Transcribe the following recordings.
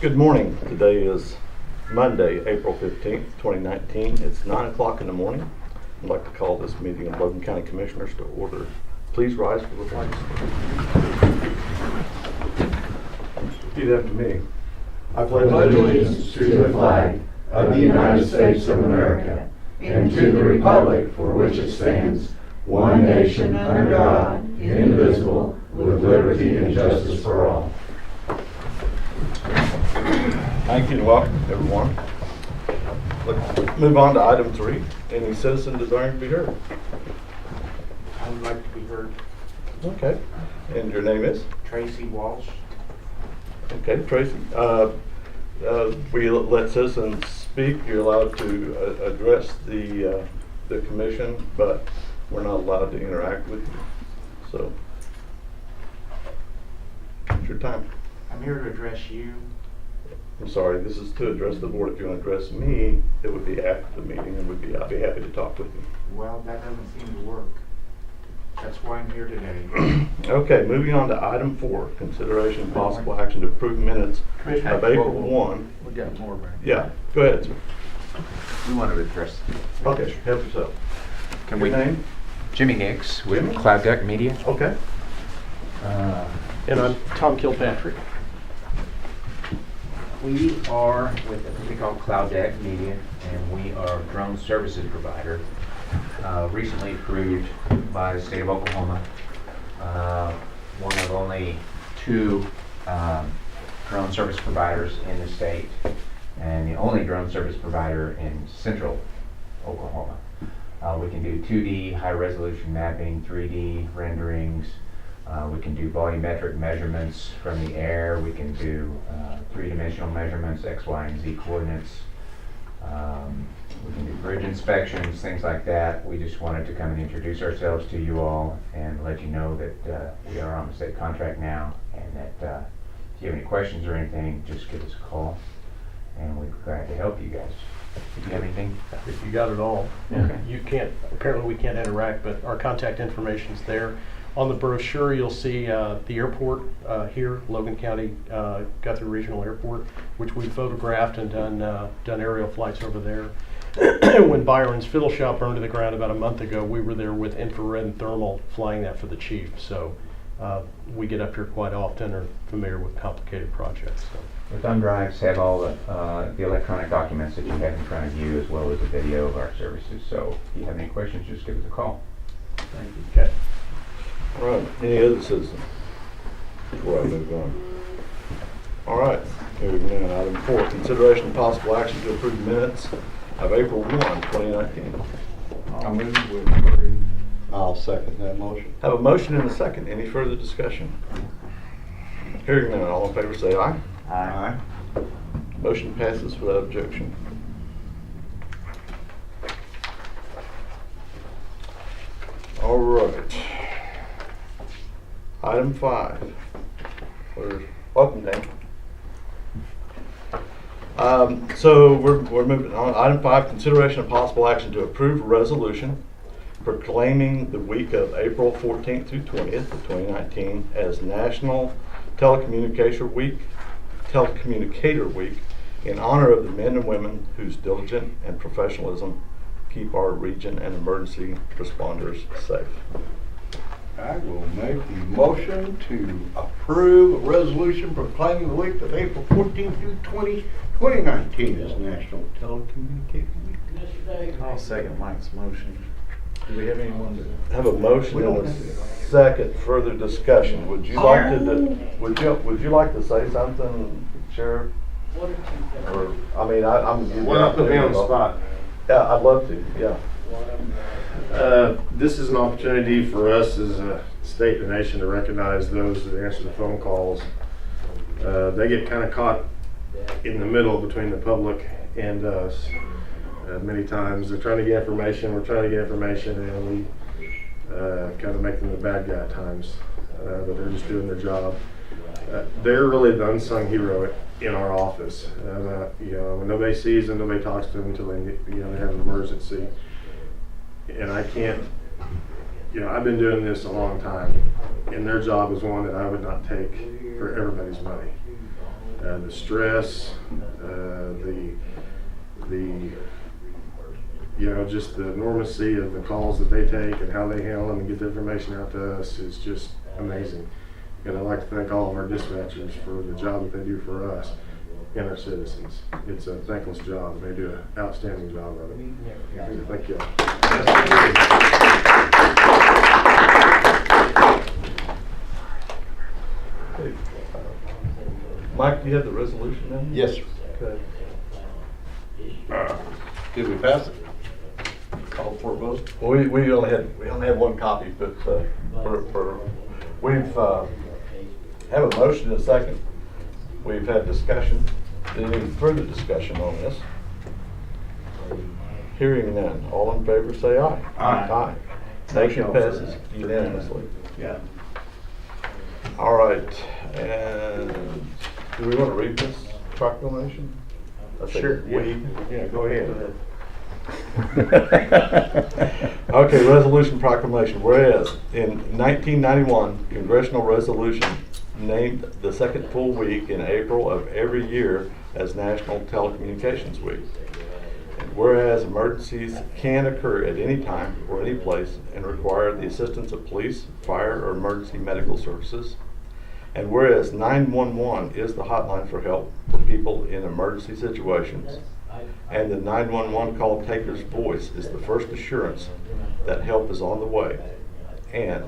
Good morning. Today is Monday, April 15th, 2019. It's 9 o'clock in the morning. I'd like to call this meeting of Logan County Commissioners to order. Please rise for the flag. Repeat after me. I pledge allegiance to the flag of the United States of America and to the republic for which it stands, one nation under God, indivisible, with liberty and justice for all. Thank you and welcome, everyone. Let's move on to item 3. Any citizen desiring to be heard? I would like to be heard. Okay. And your name is? Tracy Walsh. Okay, Tracy. We let citizens speak. You're allowed to address the commission, but we're not allowed to interact with you. So, it's your time. I'm here to address you. I'm sorry, this is to address the board. If you want to address me, it would be after the meeting, and I'd be happy to talk with you. Well, that doesn't seem to work. That's why I'm here today. Okay, moving on to item 4, consideration of possible action to approve minutes of April 1. We got more, right? Yeah, go ahead, sir. We want to address. Okay, help yourself. Can Your we? name? Jimmy Hicks with Jimmy? Cloud Deck Media. Okay. And I'm Tom Kilpatrick. We are with a company called Cloud Deck Media, and we are a drone services provider, recently approved by the state of Oklahoma. One of only 2 drone service providers in the state, and the only drone service provider in central Oklahoma. We can do 2D high resolution mapping, 3D renderings. We can do volumetric measurements from the air. We can do 3-dimensional measurements, X, Y, and Z coordinates. We can do bridge inspections, things like that. We just wanted to come and introduce ourselves to you all and let you know that we are on the state contract now, and that if you have any questions or anything, just give us a call, and we'd be glad to help you guys. If you have anything? If you got it all. Okay. You can't, apparently we can't interact, but our contact information's there. On the brochure, you'll see the airport here, Logan County Guthrie Regional Airport, which we photographed and done aerial flights over there. When Byron's Fiddle Shop burned to the ground about a month ago, we were there with infrared and thermal flying that for the chief. So we get up here quite often, are familiar with complicated projects. So. The thumb drives have all the electronic documents that you have in front of you, as well as a video of our services. So if you have any questions, just give us a call. Thank you. Okay. All right, any other citizens before I move on? All right, moving on, item 4, consideration of possible action to approve minutes of April 1, 2019. I'll move with approve. I'll second that motion. Have a motion and a second. Any further discussion? Hearing none, all in favor say aye. Aye. Motion passes without objection. All right. Item 5. Welcome, Dan. So we're moving on. Item 5, consideration of possible action to approve a resolution proclaiming the week of April 14th through 20th of 2019 as National Telecommunicator Week in honor of the men and women whose diligence and professionalism keep our region and emergency responders safe. I will make the motion to approve a resolution proclaiming the week of April 14th through 2019 as National Telecommunicator Week. I'll second Mike's motion. Do we have anyone to? Have a motion and a second. Further discussion. Would you like to? Would you like to say something, Sheriff? Or I mean, I'm. Why not put me on the spot? Yeah, I'd love to. Yeah. This is an opportunity for us as a state and nation to recognize those that answer the phone calls. They get kind of caught in the middle between the public and us. Many times they're trying to get information, we're trying to get information, and we kind of make them the bad guy at times. But they're just doing their job. They're really the unsung hero in our office. When nobody sees them, nobody talks to them until they have an emergency. And I can't, I've been doing this a long time, and their job is one that I would not take for everybody's money. the stress, just the enormity of the calls that they take and how they handle them and get the information out to us is just amazing. And I'd like to thank all of our dispatchers for the job that they do for us and our citizens. It's a thankless job, and they do an outstanding job of it. Thank you all. Okay. Mike, do you have the resolution then? Yes, sir. Okay. Did we pass it? Call for a vote? Well, we only had one copy, but we've have a motion and a second. We've had discussion. Any further discussion on this? Hearing none. All in favor, say aye. Aye. Motion passes unanimously. Yeah. All right. And do we want to read this proclamation? I think Sure. we. Yeah, go ahead. Okay, resolution proclamation. Whereas in 1991, congressional resolution named the second full week in April of every year as National Telecommunications Week. And whereas emergencies can occur at any time or any place and require the assistance of police, fire, or emergency medical services. And whereas 911 is the hotline for help for people in emergency situations, and the 911 call taker's voice is the first assurance that help is on the way. And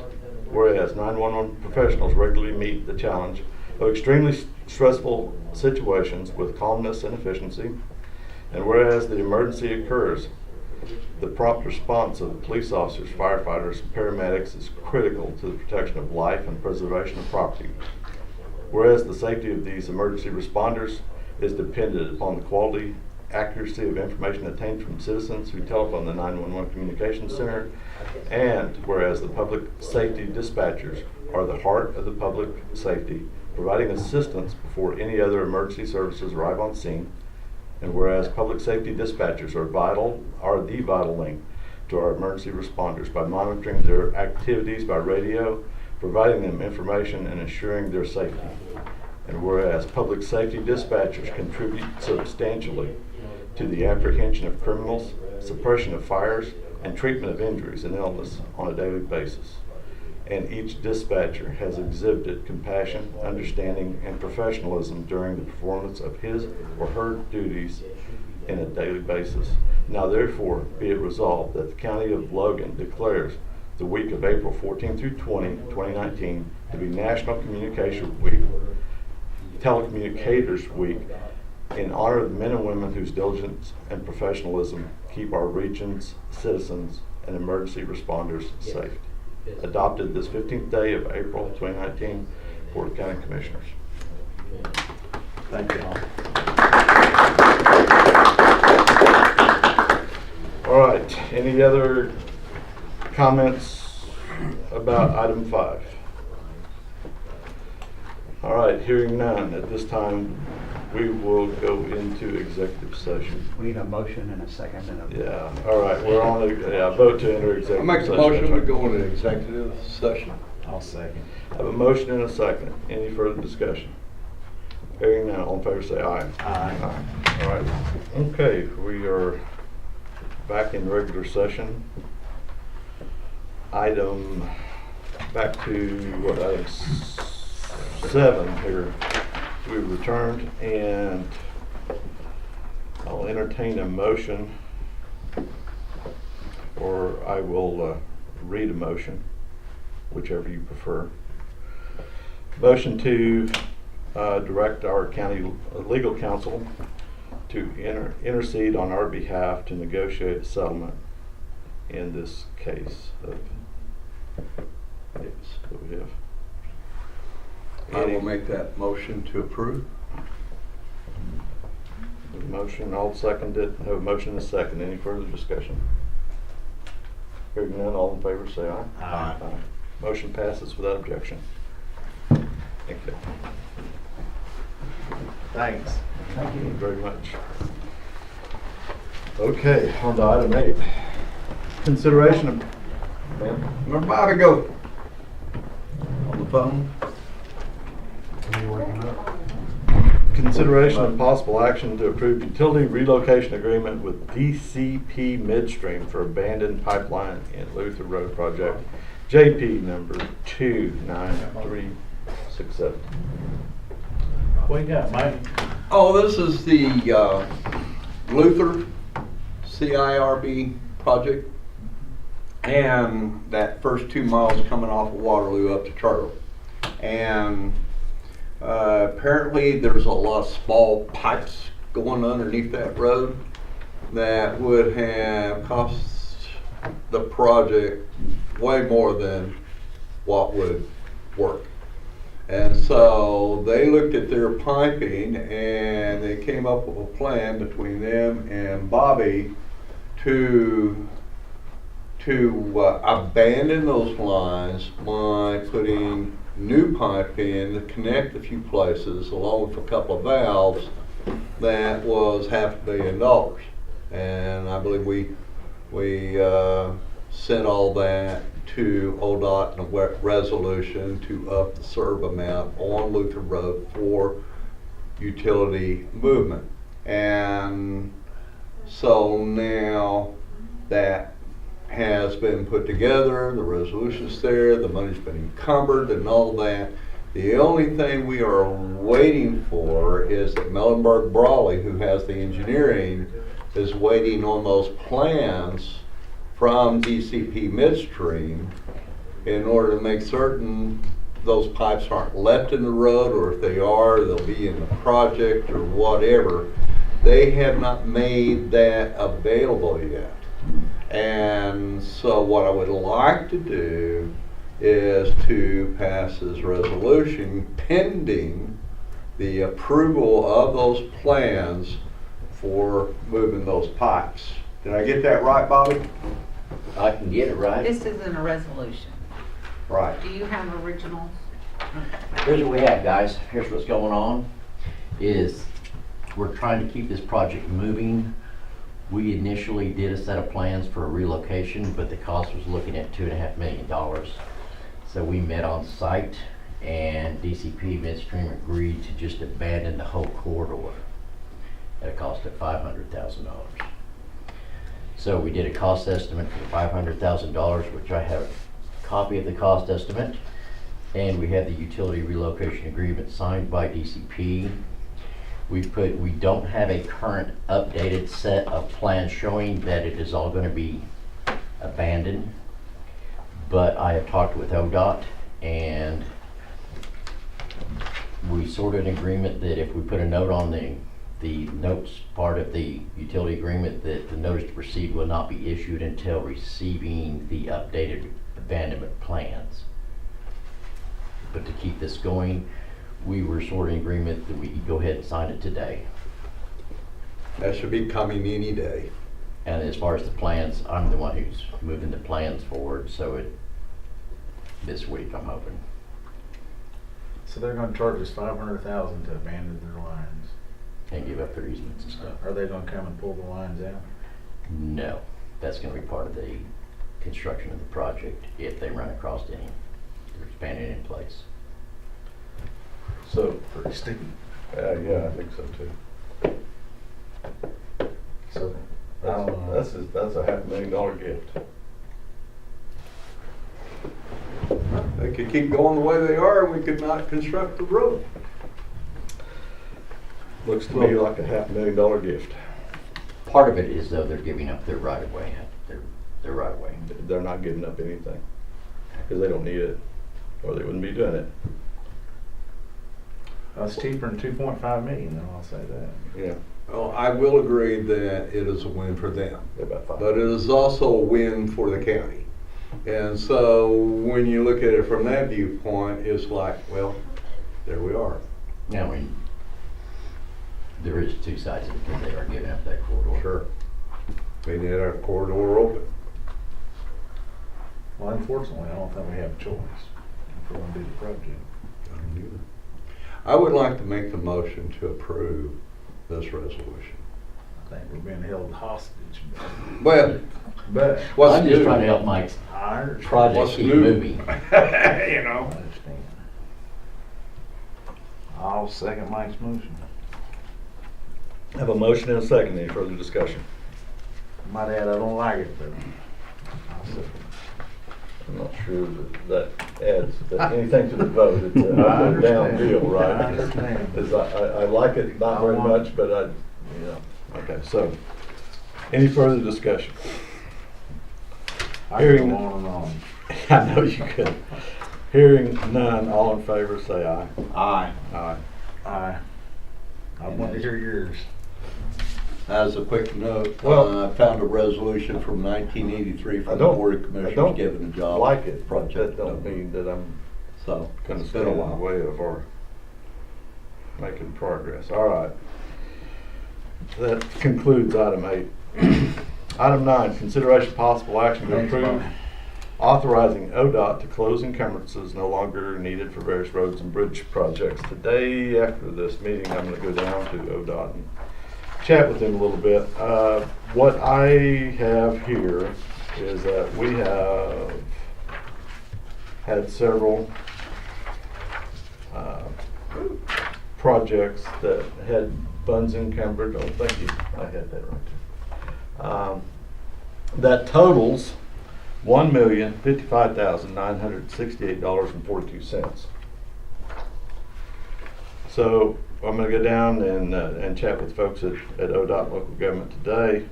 whereas 911 professionals regularly meet the challenge of extremely stressful situations with calmness and efficiency, and whereas the emergency occurs, the prompt response of police officers, firefighters, and paramedics is critical to the protection of life and preservation of property. Whereas the safety of these emergency responders is dependent upon the quality, accuracy of information obtained from citizens who telephone the 911 Communications Center, and whereas the public safety dispatchers are the heart of the public safety, providing assistance before any other emergency services arrive on scene, and whereas public safety dispatchers are the vital link to our emergency responders by monitoring their activities by radio, providing them information, and ensuring their safety. And whereas public safety dispatchers contribute substantially to the apprehension of criminals, suppression of fires, and treatment of injuries and illness on a daily basis. And each dispatcher has exhibited compassion, understanding, and professionalism during the performance of his or her duties on a daily basis. Now therefore be it resolved that the County of Logan declares the week of April 14 through 20, 2019 to be National Communication Week, Telecommunicators Week, in honor of the men and women whose diligence and professionalism keep our region's citizens and emergency responders safe. Adopted this 15th day of April 2019, Board of County Commissioners. Thank you all. All right, any other comments about item 5? All right, hearing none, at this time we will go into executive session. We need a motion and a second and a. Yeah, all right, we're on a vote to enter I executive make session. the motion to go into executive session. I'll second. I have a motion and a second. Any further discussion? Hearing none, all in favor say aye. Aye. All right, okay, we are back in regular session. Back to what, item 7 here. We returned, and I'll entertain a motion, or I will read a motion, whichever you prefer. Motion to direct our county legal counsel to intercede on our behalf to negotiate a settlement in this case of that we have. I will make that motion to approve. Motion, I'll second it. Have a motion and a second. Any further discussion? Hearing none, all in favor say aye. Aye. Motion passes without objection. Thank you. Thanks. Thank you very much. Okay, on to item 8. Consideration of, ma'am? We're about to go on the phone. consideration of possible action to approve utility relocation agreement with DCP Midstream for abandoned pipeline in Luther Road project, JP number 29367. What you got, Mike? Oh, this is the Luther CIRB project. And that first 2 miles coming off of Waterloo up to Charter. And apparently there's a lot of small pipes going underneath that road that would have cost the project way more than what would work. And so they looked at their piping and they came up with a plan between them and Bobby to abandon those lines by putting new pipe in to connect a few places along with a couple of valves. That was $500 million. And I believe we sent all that to ODOT in a resolution to up the serve amount on Luther Road for utility movement. And so now that has been put together, the resolution's there, the money's been encumbered and all that. The only thing we are waiting for is that Mellenberg Brawley, who has the engineering, is waiting on those plans from DCP Midstream in order to make certain those pipes aren't left in the road, or if they are, they'll be in the project or whatever. They have not made that available yet. And so what I would like to do is to pass this resolution pending the approval of those plans for moving those pipes. Did I get that right, Bobby? I can get it right. This isn't a resolution. Right. Do you have originals? Here's what we have, guys. Here's what's going on. Is we're trying to keep this project moving. We initially did a set of plans for a relocation, but the cost was looking at $2.5 million. So we met on site, and DCP Midstream agreed to just abandon the whole corridor at a cost of $500,000. So we did a cost estimate for $500,000, which I have a copy of the cost estimate, and we have the utility relocation agreement signed by DCP. We don't have a current updated set of plans showing that it is all going to be abandoned, but I have talked with ODOT, and we sorted an agreement that if we put a note on the notes part of the utility agreement, that the notice to proceed will not be issued until receiving the updated abandonment plans. But to keep this going, we were sorting agreement that we could go ahead and sign it today. That should be coming any day. And as far as the plans, I'm the one who's moving the plans forward, so this week I'm hoping. So they're gonna charge us $500,000 to abandon their lines. And give up their easements and stuff. Are they gonna come and pull the lines out? No, that's gonna be part of the construction of the project if they run across any. They're expanding in place. So, Pretty steep. yeah, I think so too. So, I don't know. That's a $500,000 gift. They could keep going the way they are and we could not construct the road. Looks to me like a $500,000 gift. Part of it is though they're giving up their right of way, their right of way. They're not giving up anything because they don't need it, or they wouldn't be doing it. That's cheaper than 2.5 million, though, I'll say that. Yeah, Well, I will agree that it is a win for them, about 5. but it is also a win for the county. And so when you look at it from that viewpoint, it's like, well, there we are. Now, I mean, there is two sides of it because they are giving up that corridor. Sure. We need our corridor open. Well, unfortunately, I don't think we have a choice if we're gonna do the project. I would like to make the motion to approve this resolution. I think we're being held hostage. Well, But, what's I'm just new? trying to help Mike's I understand. project What's keep new? moving. You I know. understand. I'll second Mike's motion. Have a motion and a second. Any further discussion? Might add, I don't like it, but I'll second. I'm not sure that adds anything to the vote. It's a I up and down understand. deal, right? I understand. It's- I like it not very much, but okay, so, any further discussion? I can go on and on. I know you could. Hearing none, all in favor, say aye. Aye. Aye. Aye. I want to hear yours. As a quick note, Well- I found a resolution from 1983 I from the don't, Board of I Commissioners don't giving a job. like it, but project that don't number. mean that I'm So, gonna it's stand been a in the while. way of our making progress. All right. That concludes item 8. Item 9, consideration possible action to Thanks, approve Bob. authorizing ODOT to close encumbrances no longer needed for various roads and bridge projects. Today, after this meeting, I'm gonna go down to ODOT and chat with them a little bit. What I have here is that we have had several projects that had funds encumbered. Oh, thank you. I had that right there. That totals $1,055,968.42. So I'm going to go down and chat with folks at ODOT local government today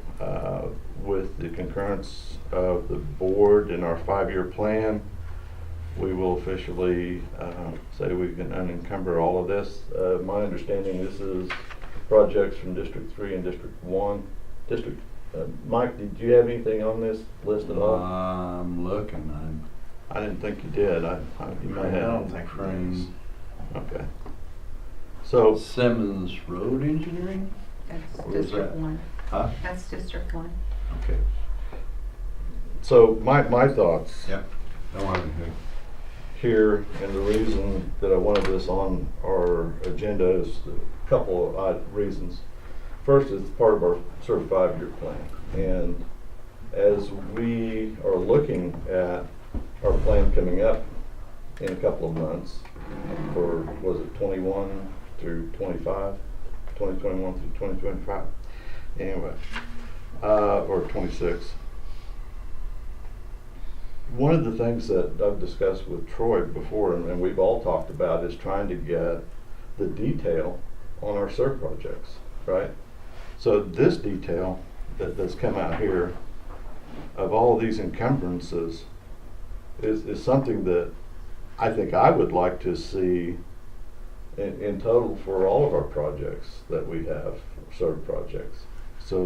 with the concurrence of the board in our 5-year plan. We will officially say we can unencumber all of this. My understanding, this is projects from District 3 and District 1. Mike, did you have anything on this list at all? I'm looking, I didn't think you did. You may I have. don't think Frank's. Okay. So, Simmons Road Engineering? That's Where is District that? 1. Huh? That's District 1. okay. So my thoughts Yep. Don't want anything. here, and the reason that I wanted this on our agenda is a couple of odd reasons. First, it's part of our sort of 5-year plan, and as we are looking at our plan coming up in a couple of months for, was it 21 through 25, 2021 through 2025, anyway, or 26. One of the things that I've discussed with Troy before, and we've all talked about, is trying to get the detail on our SERP projects, right? So this detail that's come out here of all of these encumbrances is something that I think I would like to see in total for all of our projects that we have, SERP projects. So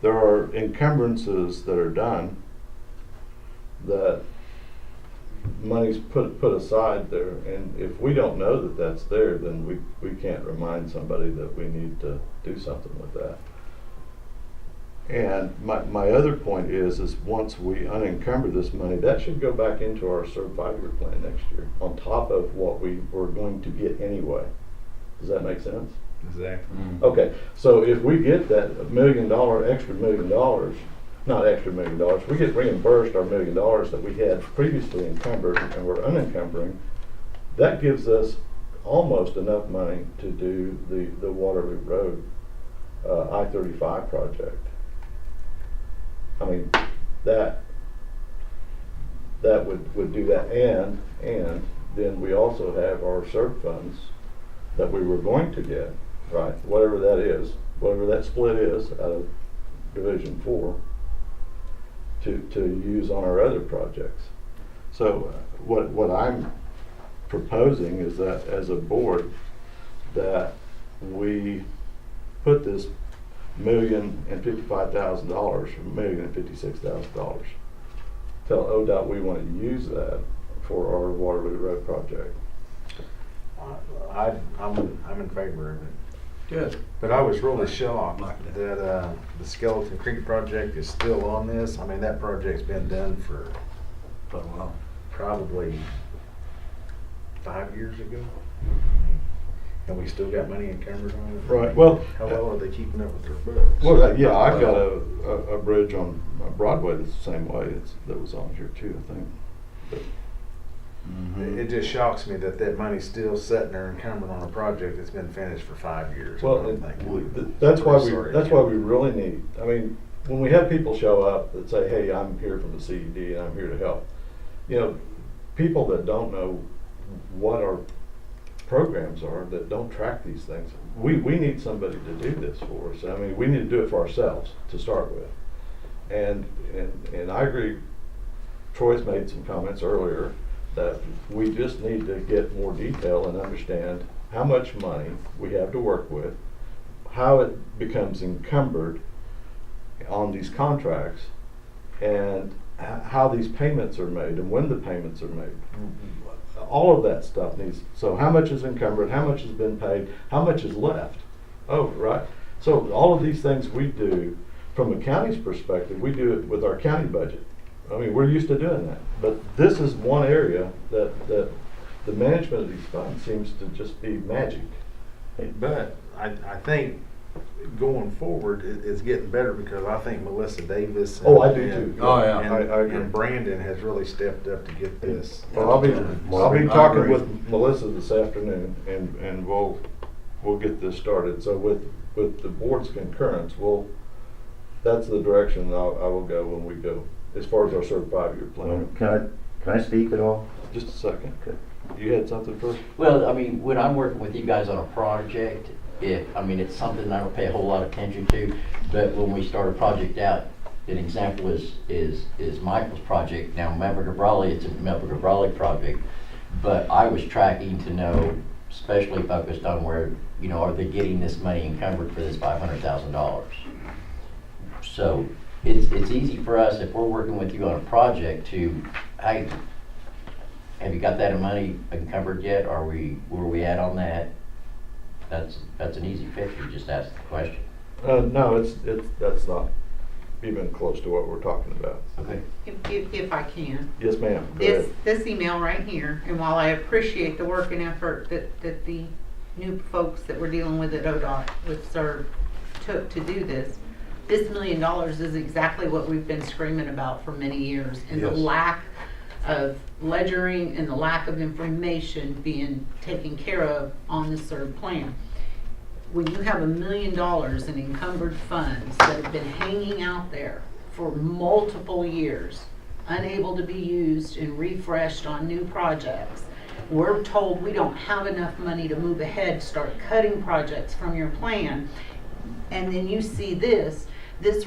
there are encumbrances that are done that money's put aside there, and if we don't know that that's there, then we can't remind somebody that we need to do something with that. And my other point is once we unencumber this money, that should go back into our SERB 5-year plan next year, on top of what we were going to get anyway. Does that make sense? Exactly. Okay, so if we get that extra $1 million, not extra $1 million, we get reimbursed our $1 million that we had previously encumbered and we're unencumbering, that gives us almost enough money to do the Waterloo Road I-35 project. I mean, that would do that, and then we also have our SERB funds that we were going to get, right, whatever that is, whatever that split is out of Division 4, to use on our other projects. So what I'm proposing is that as a board, that we put this $1,055,000 or $1,056,000. Tell ODOT we want to use that for our Waterloo Road project. I'm in favor of it. Good. But I was really shocked Like that the Skeleton Creek project is still on this. I mean, that project's been done for Oh, well. probably 5 years ago. And we still got money encumbered on it. Right, well, How well are they keeping up with their books? Well, yeah, I've got a bridge on Broadway that's the same way, that was on here too, I think. It just shocks me that that money's still sitting there encumbered on a project that's been finished for 5 years. Well, I'm thinking, that's why sorry. that's why we really need, I mean, when we have people show up that say, hey, I'm here from the CED and I'm here to help, you know, people that don't know what our programs are, that don't track these things, we need somebody to do this for us. I mean, we need to do it for ourselves to start with. And I agree, Troy's made some comments earlier that we just need to get more detail and understand how much money we have to work with, how it becomes encumbered on these contracts, and how these payments are made and when the payments are made. All of that stuff needs, so how much is encumbered, how much has been paid, how much is left over, right? So all of these things we do, from a county's perspective, we do it with our county budget. I mean, we're used to doing that, but this is one area that the management of these funds seems to just be magic. But I think going forward, it's getting better because I think Melissa Davis. Oh, I do too. Oh, yeah. And, I agree. and Brandon has really stepped up to get this. Well, I'll be I talking agree. with Melissa this afternoon, and we'll get this started. So with the board's concurrence, that's the direction I will go when we go, as far as our sort of 5-year plan. Can I speak at all? Just a second. Okay. You had something first? Well, I mean, when I'm working with you guys on a project, it's something I don't pay a whole lot of attention to, but when we start a project out, an example is Michael's project. Now, Member to Raleigh, it's a Member to Raleigh project, but I was tracking to know, especially focused on where, you know, are they getting this money encumbered for this $500,000? So it's easy for us, if we're working with you on a project, to, hey, have you got that money encumbered yet? Where we at on that? That's an easy fix. You just ask the question. No, that's not even close to what we're talking about. Okay. If I can. Yes, ma'am. Go ahead. This email right here, and while I appreciate the work and effort that the new folks that we're dealing with at ODOT with CERB took to do this $1 million is exactly what we've been screaming about for many years. And the Yes. lack of ledgering and the lack of information being taken care of on the CERB plan. When you have $1 million in encumbered funds that have been hanging out there for multiple years, unable to be used and refreshed on new projects, we're told we don't have enough money to move ahead, start cutting projects from your plan, and then you see this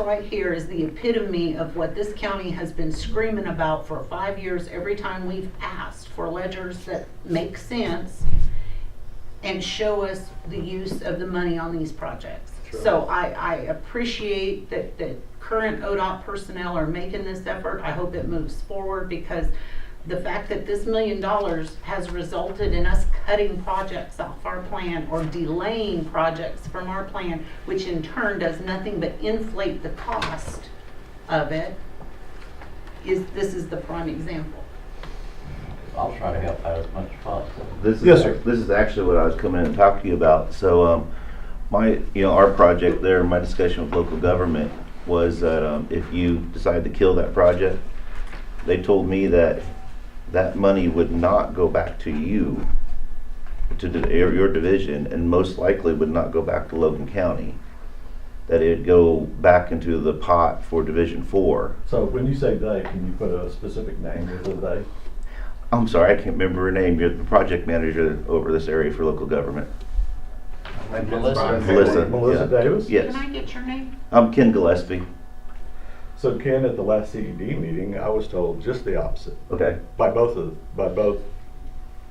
right here is the epitome of what this county has been screaming about for 5 years every time we've asked for ledgers that make sense and show us the use of the money on these projects. Sure. So I appreciate that current ODOT personnel are making this effort. I hope it moves forward, because the fact that this $1 million has resulted in us cutting projects off our plan or delaying projects from our plan, which in turn does nothing but inflate the cost of it, this is the prime example. I'll try to help out as much as possible. Yes, sir. This is actually what I was coming in and talking to you about. So, our project there, my discussion with local government was that if you decide to kill that project, they told me that money would not go back to you, to your division, and most likely would not go back to Logan County. That it'd go back into the pot for Division 4. So when you say they, can you put a specific name to they? I'm sorry, I can't remember her name. You're the project manager over this area for local government. Melissa. Melissa yeah. Davis? Yes. Can I get your name? I'm Ken Gillespie. So Ken, at the last CED meeting, I was told just the opposite Okay. by both,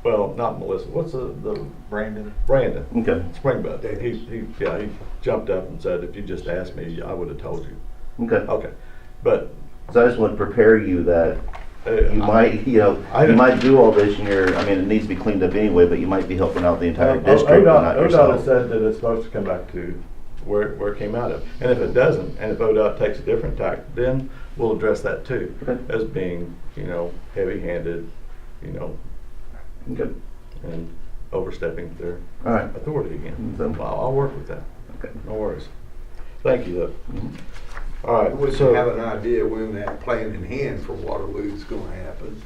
well, not Melissa, what's the Brandon. Brandon Okay. Springbud. He jumped up and said, if you just asked me, I would have told you. Okay. Okay, but So I just want to prepare you that you might, you might do all this and it needs to be cleaned up anyway, but you might be helping out the entire district, but not ODOT has yourself. said that it's supposed to come back to where it came out of. And if it doesn't, and if ODOT takes a different tack, then we'll address that too, Okay. as being, heavy-handed, Okay. and overstepping their All right. authority again. So- I'll work with that. Okay. No worries. Thank you, though. Mhm. All right, Would you so have an idea when that plan in hand for Waterloo is gonna happen?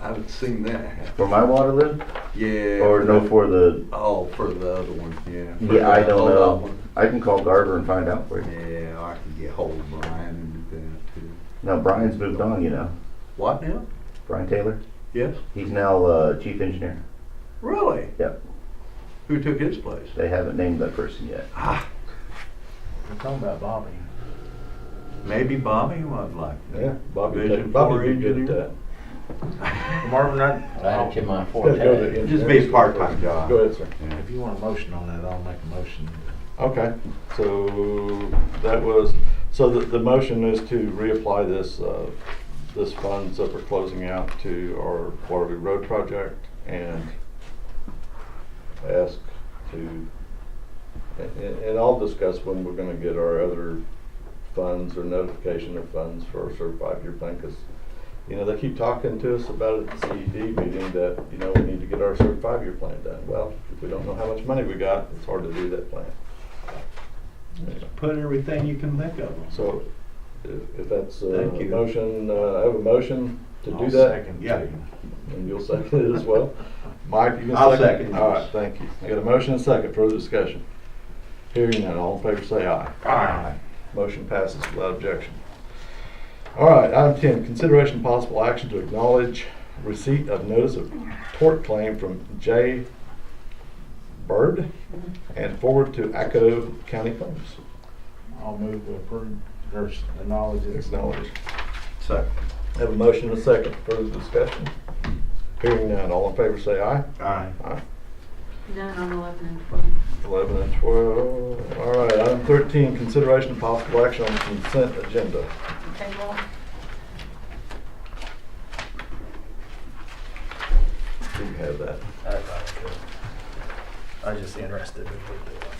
I haven't seen that happen. For my water lid? Yeah. Or no, for the, Oh, for the other one, yeah. For yeah, I the don't ODOT know. one. I can call Garver and find out for you. Yeah, I can get hold of Brian and do that too. No, Brian's moved on, you know. What now? Brian Taylor. Yes? He's now chief engineer. Really? Yep. Who took his place? They haven't named that person yet. Ah, We're talking about Bobby. maybe Bobby would like. Yeah, Bobby, Vision Bobby for would be good at engineer. that. Marvin, I had it in my Gotta go to forte. Just be a part-time job. Go ahead, sir. if you want a motion on that, I'll make a motion. Okay, so that was, so the motion is to reapply this funds that we're closing out to our Waterloo Road project and ask to, and I'll discuss when we're gonna get our other funds or notification of funds for our certified year plan, cause you know, they keep talking to us about it at the CED meeting that, you know, we need to get our certified year plan done. Well, if we don't know how much money we got, it's hard to do that plan. Put everything you can think of. So if that's a Thank you. motion, I have a motion to do I'll that. second Yeah. too. And you'll second it as well. Mike, you can I'll second? second All right, yours. thank you. I got a motion and a second, further discussion. Hearing none, all in favor say aye. Aye. Motion passes without objection. All right, item 10, consideration of possible action to acknowledge receipt of notice of tort claim from J. Bird and forward to Echo County Claims. I'll move to approve, or acknowledge it. Acknowledge. Second. Have a motion and a second, further discussion. Hearing none, all in favor say aye. Aye. Aye. None on 11 and 12. 11 and 12. All right, item 13, consideration of possible action on consent agenda. Okay, well, Do you have that? I was just interested in what they want.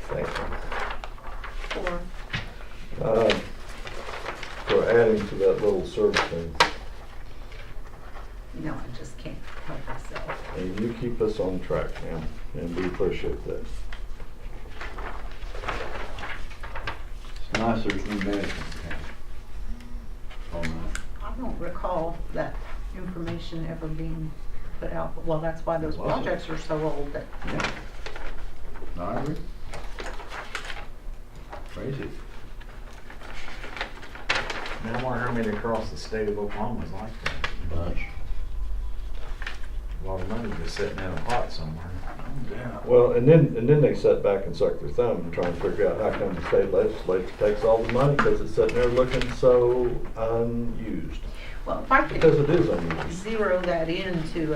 Thank you. 4. For adding to that little search thing, No, I just can't help myself. and you keep us on track, ma'am, and we appreciate that. It's nice there's new management. On that. I don't recall that information ever being put out. Well, that's why those projects are so old that Yeah. No, I agree. Crazy. Man, I wonder how many across the state of Oklahoma is like that. Bunch. A lot of money just sitting in a pot somewhere. Yeah. Well, and then they sit back and suck their thumb and try and figure out how come the state legislature takes all the money because it's sitting there looking so unused. well, if I could Because it is unused. zero that into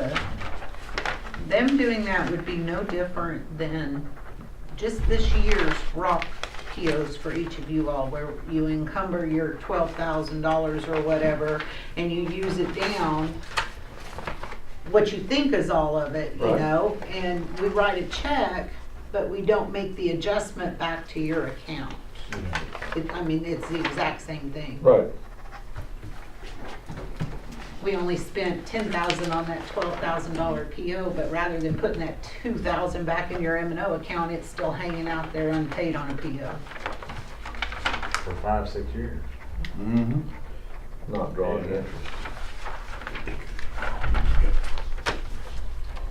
them doing that would be no different than just this year's rock POs for each of you all, where you encumber your $12,000 or whatever, and you use it down, what you think is all of it, you Right. know, and we write a check, but we don't make the adjustment back to your account. I mean, it's the exact same thing. Right. We only spent $10,000 on that $12,000 PO, but rather than putting that $2,000 back in your M&O account, it's still hanging out there unpaid on a PO. For 5-6 years. Mm-hmm. Not drawing interest.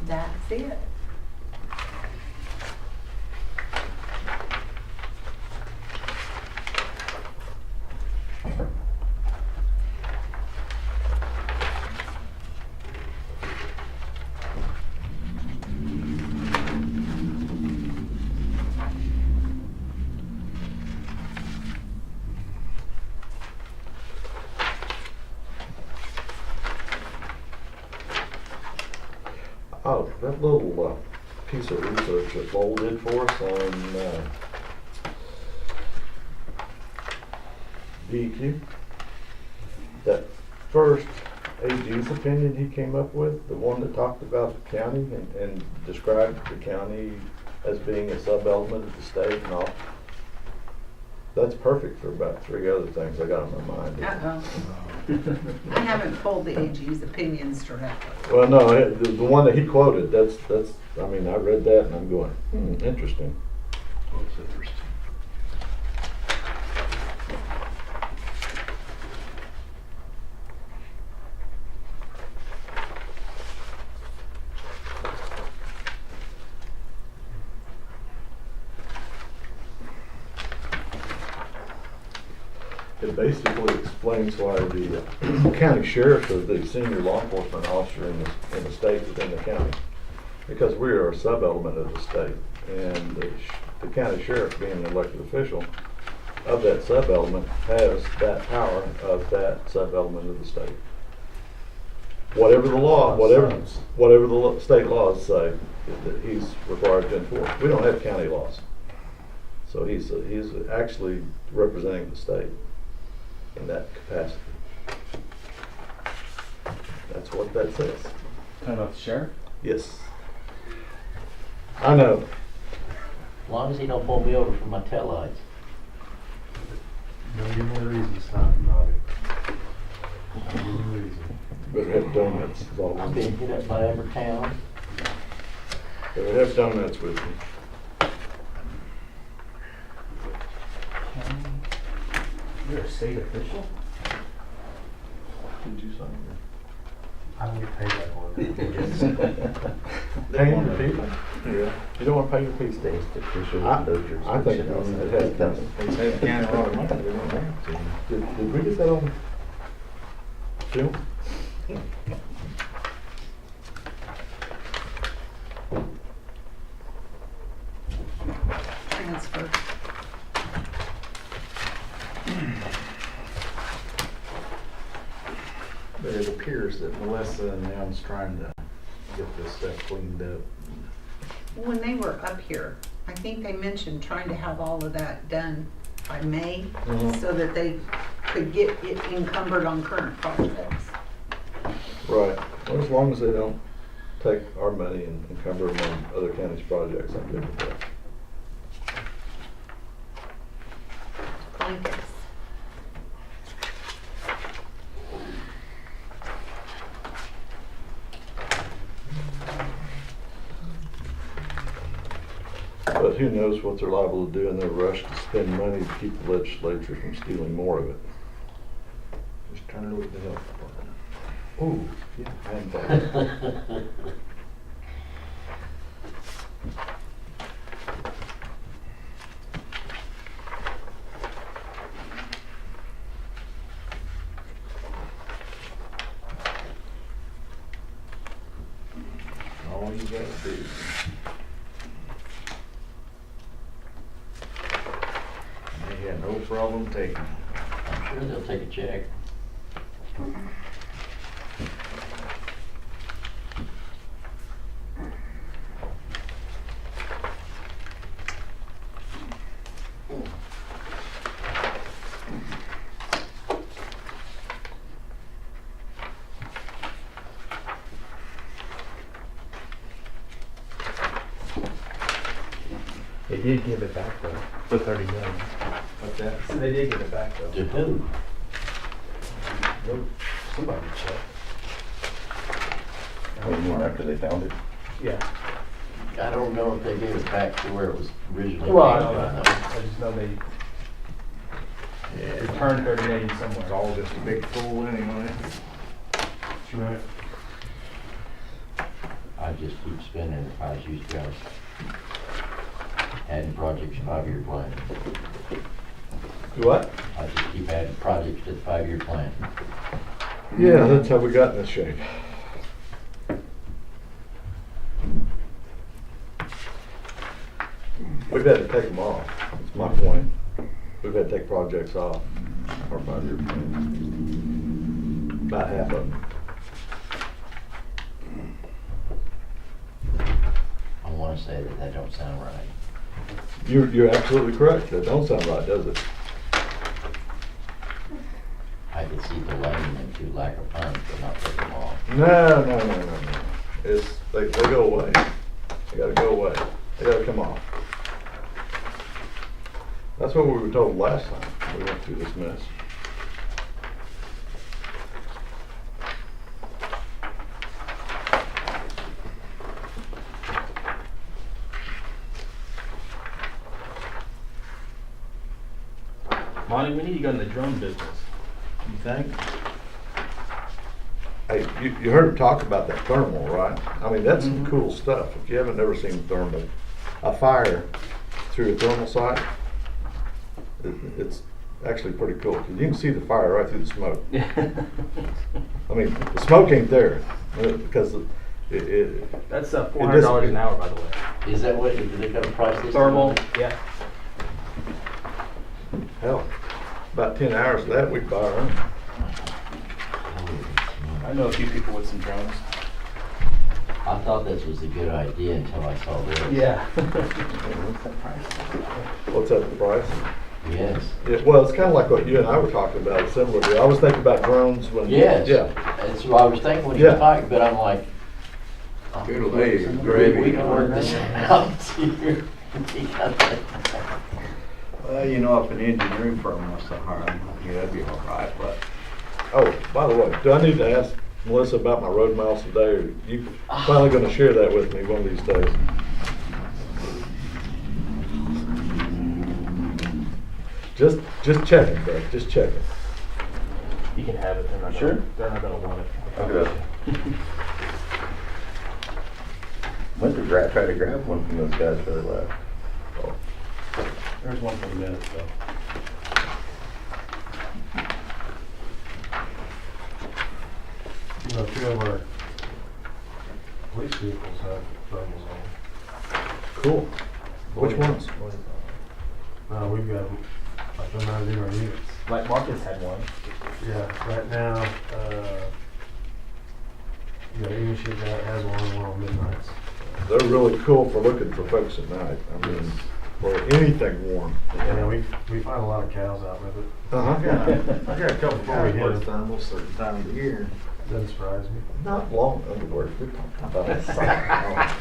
That's it. Oh, that little piece of research that Lowell did for us on DEQ. That first AG's opinion he came up with, the one that talked about the county and described the county as being a sub-element of the state and all. That's perfect for about 3 other things I got on my mind. Uh-oh. I haven't pulled the AG's opinions directly. Well, no, the one that he quoted, that's, I mean, I read that and I'm going, interesting. That's interesting. It basically explains why the county sheriff is the senior law enforcement officer in the state within the county. Because we are a sub-element of the state, and the county sheriff, being an elected official of that sub-element, has that power of that sub-element of the state. Whatever the law, whatever the state laws say, that he's required to enforce. We don't have county laws, so he's actually representing the state in that capacity. That's what that says. Talking about the sheriff? Yes. I know. As long as he don't pull me over for my taillights. No give me a reason to stop, Bobby. No give me a reason. Better have donuts. Is all I'm we being need. hit up by every town. Better have donuts with me. You're a state official? Did you sign I don't get paid that one. Paying your people? Yeah. You don't want to pay your people. I think it has to. They save the county a lot of money, they don't have to. Did we get that on film? Transfer. But it appears that Melissa and them's trying to get this stuff cleaned up. When they were up here, I think they mentioned trying to have all of that done by May, so that they could get it encumbered on current projects. Right. Well, as long as they don't take our money and encumber them on other counties' projects, I'm good with that. Blankets. But who knows what they're liable to do in their rush to spend money to keep the legislature from stealing more of it. Just turn it over to the health department. Ooh, yeah, I hadn't thought of that. All you gotta do. They got no problem taking it. I'm sure they'll take a check. They did give it back though, the 30 million. What's that? They did give it back though. To who? Somebody check. After they found it? Yeah. I don't know if they gave it back to where it was originally. Well, I made, don't but know. I just know they returned 30 million somewhere. It's all just a big fool anyway. Right. I just keep spending if I was used to guys. Adding projects, 5-year plan. Do what? I just keep adding projects to the 5-year plan. Yeah, that's how we got in this shape. We've had to take them off, that's my point. We've had to take projects off our 5-year plan. About half of them. I want to to say that that don't sound right. You're absolutely correct. That don't sound right, does it? I could see delaying them through lack of funds, but not take them off. No. It's, they go away. They gotta go away. They gotta come off. That's what we were told last time we went through this mess. Monty, we need to go in the drone business. You think? Hey, you heard him talk about that thermal, right? I mean, that's some cool stuff. If you haven't ever seen thermal, a fire through a thermal site, it's actually pretty cool. 'Cause you can see the fire right through the smoke. I mean, the smoke ain't there because it That's $400 an hour, by the way. Is that what, did they got a price list? Thermal, yeah. hell, about 10 hours of that we buy our own. I know a few people with some drones. I thought this was a good idea until I saw this. Yeah. What's that, the price? Yes. Yeah, well, it's kind of like what you and I were talking about, similarly. I was thinking about drones when. Yes. Yeah. That's what I was thinking when you Yeah. were talking, but I'm like, Good lady, we gravy. can work this out here. We got that. Well, you know, if an engineering firm wants to hire them, yeah, that'd be all right, but. Oh, by the way, do I need to ask Melissa about my road miles today, or you finally going to share that with me one of these days? Just checking, Craig, just checking. You can have it. They're not Sure. They're not gonna want it. Okay. Went to try to grab one from those guys for their left. There's one for the minutes though. You know, two of our police vehicles have thermals on. Cool. Which ones? We've got, like, they're not in our units. Like Marcus had one. Yeah, right now, even shit that has one on midnights. They're really cool for looking for folks at night. I mean, for anything warm. Yeah, we find a lot of cows out with it. Uh-huh. I got a couple Before we hit fireworks it. thermals certain times of year. Doesn't surprise me. Not long underwear. We're talking about outside.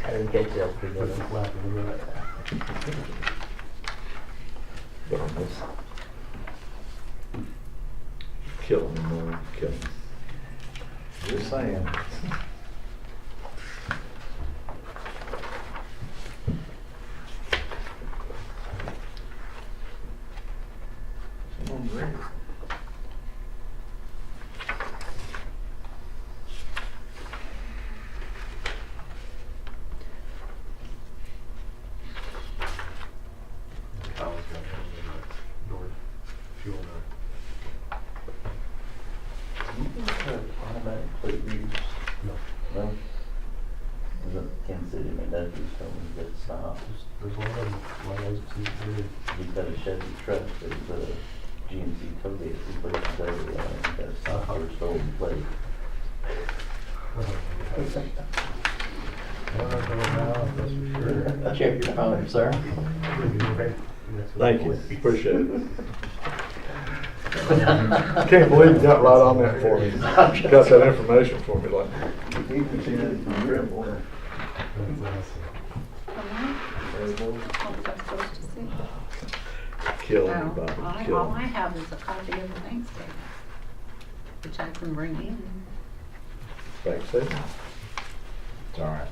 I didn't catch that pretty Put some flap in the minute. But on this, kill them, man, kill them. Just saying. Someone's ready. Kyle's got North fuel now. Automatic plate readers? No. No? Is it Kansas City, McDonald's told me that it's not. There's a lot of them, a lot of agencies that do it. He's got a Chevy truck, there's a GMC Cody, it's the first day, got a stop or stolen plate. I don't know if they're now, that's for sure. Check your phone, sir. Thank you, appreciate it. Can't believe you got right on that for me. Got that information for me, like. Kill anybody, kill All I 'em. have is a copy of the bank statement, which I can bring in. Bank statement. It's all right.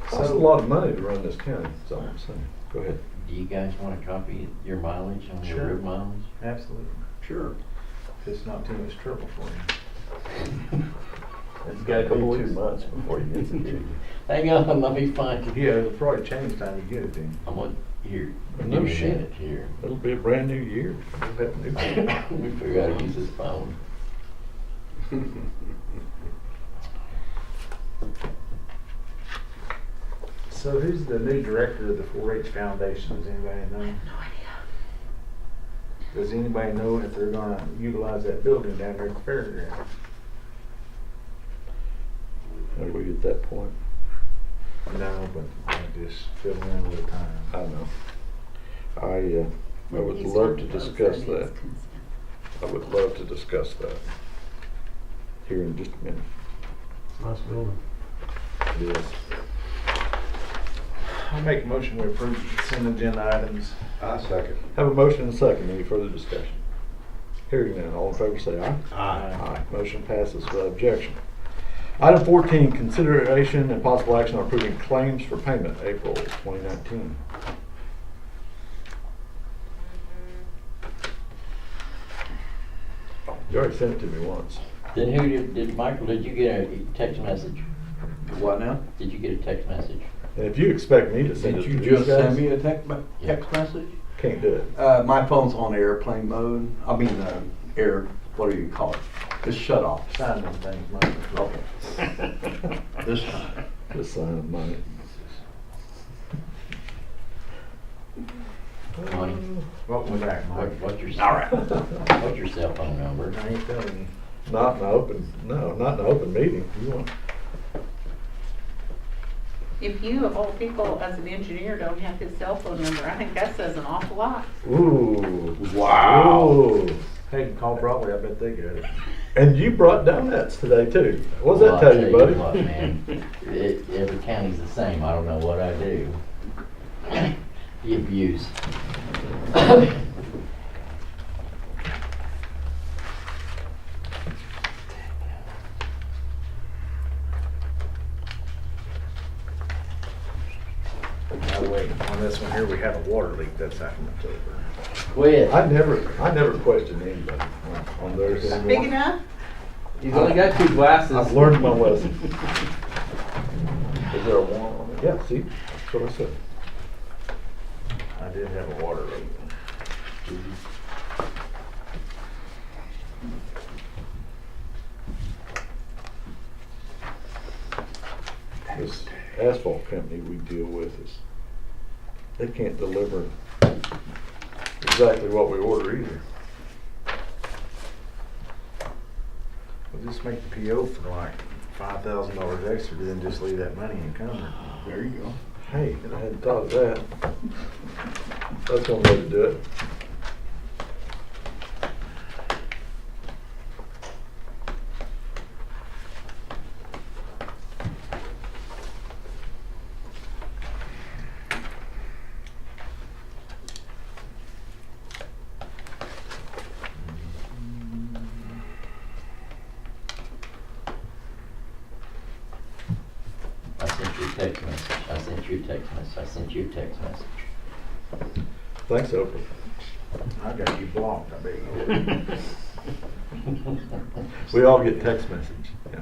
Costs a lot of money to run this county, that's all I'm saying. Go ahead. Do you guys want a copy of your mileage on your Sure. road mileage? Absolutely. Sure. If it's not too much trouble for you. It's got a couple Be 2 weeks. months before you get to Hang on, let me find it. Yeah, it'll probably change time you get it then. I'm gonna, here, No give me a shit. minute here. It'll be a brand new year. We'll have new- Let me figure out how to use this phone. So who's the new director of the 4-H Foundation? Does anybody know? No idea. Does anybody know if they're gonna utilize that building down there at the fairgrounds? Are we at that point? No, but I just filling in all the time. I know. I would He's love to not close, discuss that that. is consent. I would love to discuss that here in just a minute. Nice building. It is. I'll make a motion to approve consent agenda items. I second. Have a motion and a second. Any further discussion? Hearing none, all in favor say aye. Aye. Aye. Motion passes without objection. Item 14, consideration and possible action on approving claims for payment, April 2019. You already sent it to me once. Then Michael, did you get a text message? What now? Did you get a text message? And if you expect me to send it Did to you these just guys, send me a text message? can't do it. My phone's on airplane mode. I mean, what do you call it? It's shut off. Sign them things, Michael. Okay. This time. Just sign money. Money? Welcome back, Mike. What's your cell phone number? I ain't telling you. Not in an open meeting. You want? If you, of all people, as an engineer, don't have his cell phone number, I think that says an awful lot. Ooh. Wow. Ooh. Hey, call Broadway, I bet they got it. And you brought donuts today too. What does Well, that tell you, buddy? What, man, every county's the same. I don't know what I do. The abuse. By the way, on this one here, we had a water leak that's happened over. Quit. I never question anybody on theirs Big anymore. enough? He's only got 2 glasses. I've learned my lesson. Is there a warrant on it? Yeah, see, that's what I said. I did have a water leak. This asphalt company we deal with they can't deliver exactly what we order either. We'll just make the PO for like $5,000 extra, then just leave that money encumbered. There you go. Hey, I hadn't thought of that. That's one way to do it. I sent you a text message. I sent you a text message. I sent you a text message. Thanks, Oprah. I got you blocked, I bet you did. We all get text message. Yeah,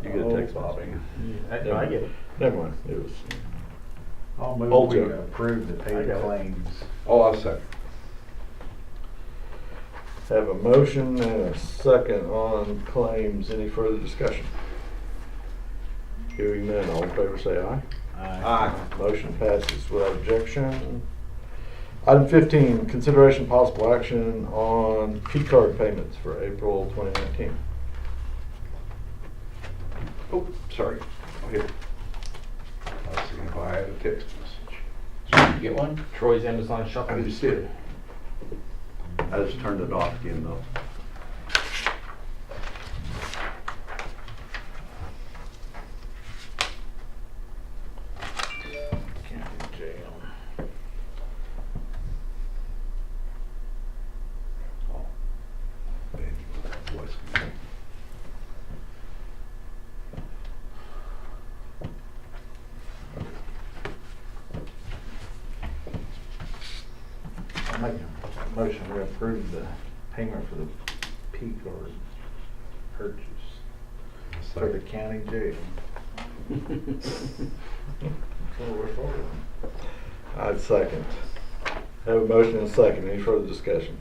you get a text Oh, message. I get it. Never mind. It was. I'll move Old we joke. approve the I paid got it. claims. Oh, I second. Have a motion and a second on claims. Any further discussion? Hearing none, all in favor say aye. Aye. Motion passes without objection. Item 15, consideration possible action on P card payments for April 2019. Oh, sorry. Oh, here. I was seeing if I had a text message. Did you get one? Troy's Amazon I shopping. just did. I just turned it off again though. County jail. Oh. Voice control. I'll make a motion to approve the payment for the P card purchase for the county jail. That's what we're for. I'd second. Have a motion and a second. Any further discussion?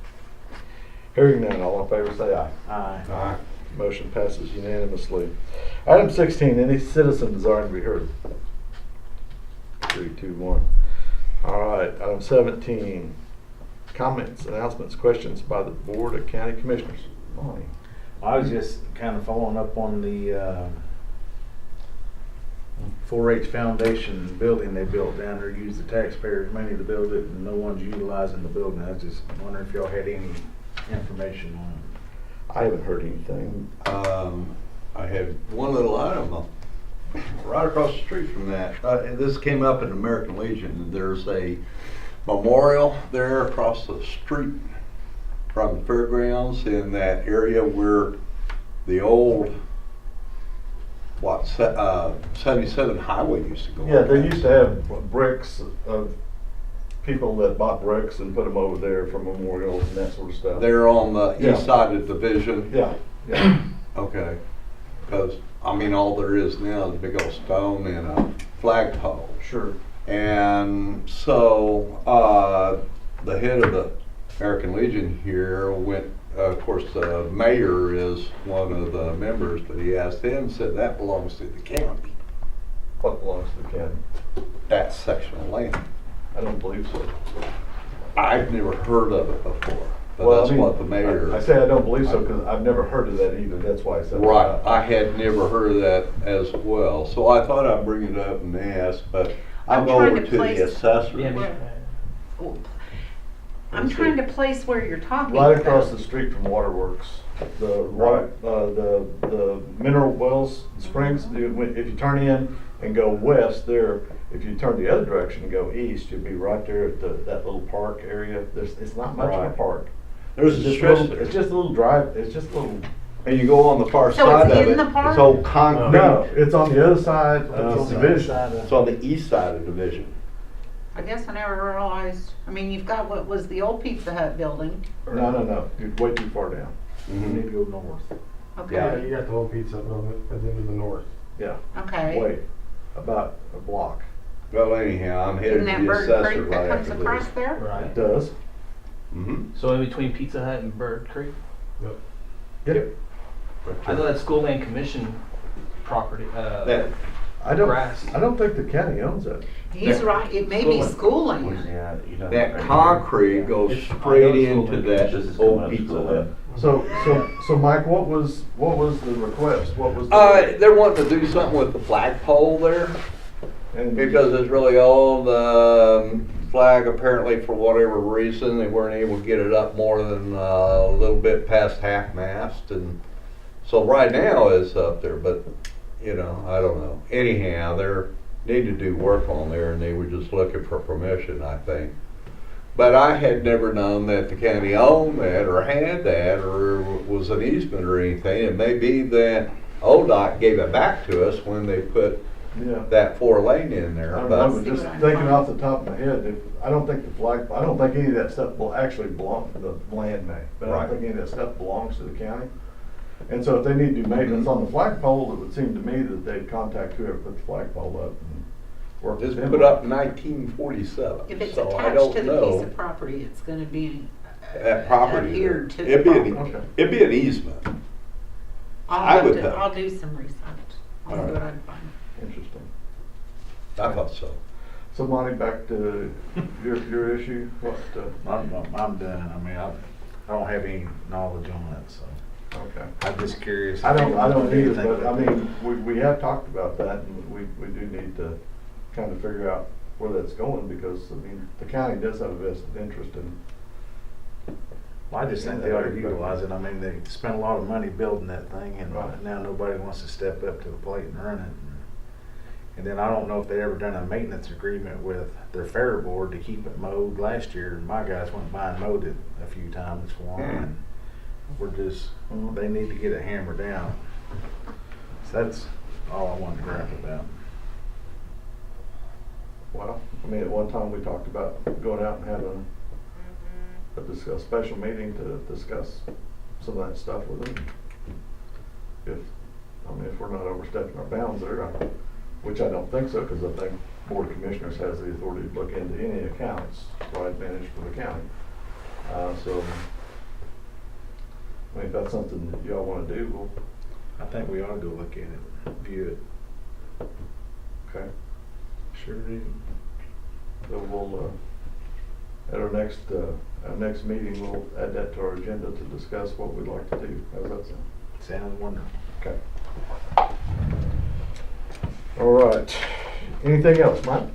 Hearing none, all in favor say aye. Aye. Aye. Motion passes unanimously. Item 16, any citizen desiring to be heard? 3, 2, 1. All right, item 17, comments, announcements, questions by the Board of County Commissioners. Monty. I was just kind of following up on the 4-H Foundation building they built down there, used the taxpayers' money to build it, and no one's utilizing the building. I was just wondering if y'all had any information on it. I haven't heard anything. I had one little item right across the street from that. This came up in American Legion. There's a memorial there across the street from the fairgrounds in that area where the old, 77 highway used to go. Yeah, they used to have bricks of people that bought bricks and put them over there for memorials and that sort of stuff. They're on the Yeah. east side of the division. Yeah, yeah. Okay. Because, I mean, all there is now is a big old stone and a flagpole. Sure. And so, the head of the American Legion here went, of course, the mayor is one of the members, but he asked him, said that belongs to the county, What belongs to the county? that section of land. I don't believe so. I've never heard of it before, but Well, I that's mean, what the mayor. I say I don't believe so because I've never heard of that either. That's why I said. Right, that. I had never heard of that as well, so I thought I'd bring it up and ask, but I'm I'm trying over to to the place- assessor. Yeah, me- I'm trying to place where you're talking Right about. across the street from Waterworks, the mineral wells springs. If you turn in and go west there, if you turn the other direction and go east, you'll be right there at that little park area. It's not much of a Right. park. There's It's a just stretch little- there. It's just a little drive. It's just a little. And you go on the far So side it's of in it, the park? it's all concrete. No, it's on the other side of the Division. side of- It's on the east side of Division. I guess I never realized, I mean, you've got what was the old Pizza Hut building. No. You're way too far down. You need to go north. Okay, you got the whole pizza building at the end of the north. Yeah. okay. Wait, about a block. Well, anyhow, I'm headed Isn't to that the Bird assessor Creek that right comes after across this. there? It Right. does. Mm-hmm. So in between Pizza Hut and Bird Creek? Yep. I know that's School Land Commission property, That, I don't. grass. I don't think the county owns that. He's right, it may be schooling. that concrete goes straight into that old Pizza Hut. So Mike, what was the request? What was the? They're wanting to do something with the flagpole there, And because it's really all the flag, apparently for whatever reason, they weren't able to get it up more than a little bit past half mast, and so right now it's up there, but, you know, I don't know. Anyhow, they're, need to do work on there, and they were just looking for permission, I think. But I had never known that the county owned that, or had that, or was an easement or anything. It may be that ODOT gave it back to us when they put yeah. that 4-lane in I there, don't but. know, just thinking off the top of my head, I don't think I don't think any of that stuff will actually belong to the land may, but I Right. don't think any of that stuff belongs to the county. And so if they need to do maintenance on the flagpole, it would seem to me that they'd contact whoever put the flagpole up and work with This them. put up in 1947, If it's so I attached don't to the piece know. of property, it's gonna be That property. adhered to the It'd be property. Okay. it'd be an easement. I I'll have would to, think. I'll do some research. I'll see All what right. I can find. Interesting. I thought so. So Monty, back to your issue, what, I'm done. I mean, I don't have any knowledge on it, so okay. I'm just curious. I don't either, Anything but I with mean, we have talked about that, and we do need to kind of figure out where that's going, because, I mean, the county does have a vested interest in. Well, I just think they ought to utilize it. I mean, they spent a lot of money building that thing, and Right. now nobody wants to step up to the plate and run it. And then I don't know if they ever done a maintenance agreement with their fair board to keep it mowed. Last year, my guys went by and mowed it a few times for them, and we're just, they need to get it hammered down. So that's all I wanted to grab about. Well, I mean, at one time, we talked about going out and having a special meeting to discuss some of that stuff with them. If we're not overstepping our bounds there, which I don't think so, because I think Board of Commissioners has the authority to look into any accounts, right, managed for the county. So, I mean, if that's something that y'all want to do, well, I think we ought to go look at it, view it. okay. Sure do. So we'll, at our next meeting, we'll add that to our agenda to discuss what we'd like to do. How's that sound? Sounds wonderful. Okay. All right. Anything else, Mike?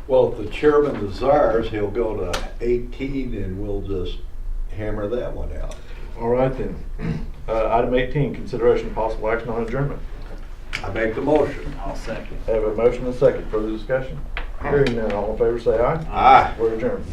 Well, if the chairman desires, he'll go to 18 and we'll just hammer that one out. All right then. Item 18, consideration of possible action on adjournment. I make the motion. I'll second. I have a motion and a second. Further discussion? Hearing none, all in favor say aye. Aye. We're adjourned.